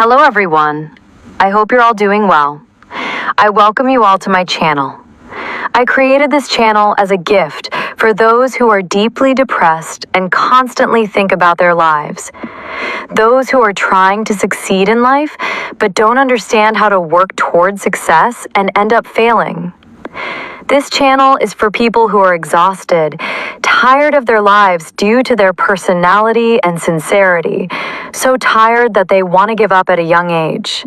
Hello everyone. I hope you're all doing well. I welcome you all to my channel. I created this channel as a gift for those who are deeply depressed and constantly think about their lives. Those who are trying to succeed in life but don't understand how to work towards success and end up failing. This channel is for people who are exhausted, tired of their lives due to their personality and sincerity, so tired that they want to give up at a young age.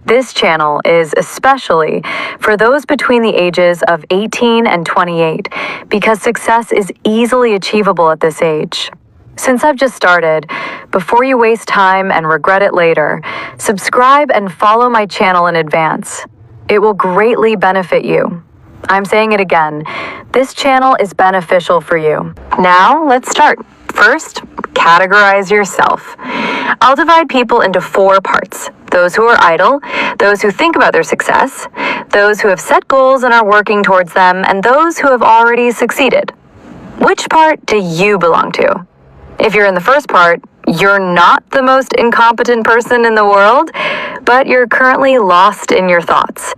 This channel is especially for those between the ages of 18 and 28 because success is easily achievable at this age. Since I've just started, before you waste time and regret it later, subscribe and follow my channel in advance. It will greatly benefit you. I'm saying it again, this channel is beneficial for you. Now, let's start. First, categorize yourself. I'll divide people into 4 parts. Those who are idle, those who think about their success, those who have set goals and are working towards them, and those who have already succeeded. Which part do you belong to? If you're in the first part, you're not the most incompetent person in the world, but you're currently lost in your thoughts.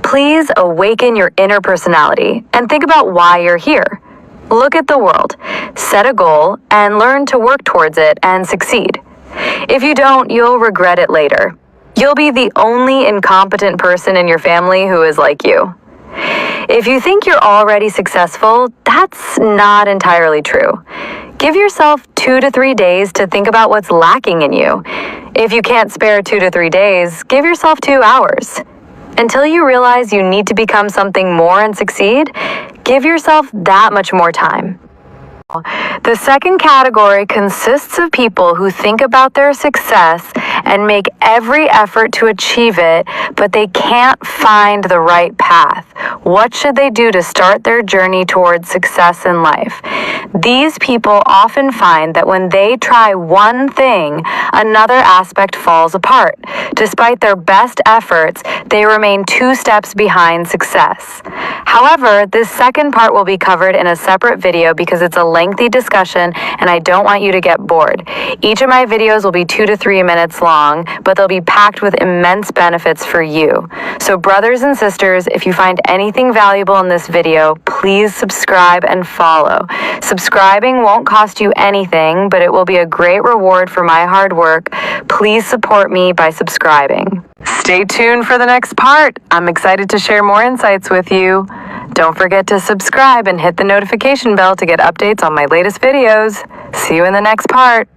Please awaken your inner personality and think about why you're here. Look at the world, set a goal, and learn to work towards it and succeed. If you don't, you'll regret it later. You'll be the only incompetent person in your family who is like you. If you think you're already successful, that's not entirely true. Give yourself 2 to 3 days to think about what's lacking in you. If you can't spare 2 to 3 days, give yourself 2 hours. Until you realize you need to become something more and succeed, give yourself that much more time. The second category consists of people who think about their success and make every effort to achieve it, but they can't find the right path. What should they do to start their journey towards success in life? These people often find that when they try one thing, another aspect falls apart. Despite their best efforts, they remain 2 steps behind success. However, this second part will be covered in a separate video because it's a lengthy discussion and I don't want you to get bored. Each of my videos will be 2 to 3 minutes long, but they'll be packed with immense benefits for you. So brothers and sisters, if you find anything valuable in this video, please subscribe and follow. Subscribing won't cost you anything, but it will be a great reward for my hard work. Please support me by subscribing. Stay tuned for the next part. I'm excited to share more insights with you. Don't forget to subscribe and hit the notification bell to get updates on my latest videos. See you in the next part.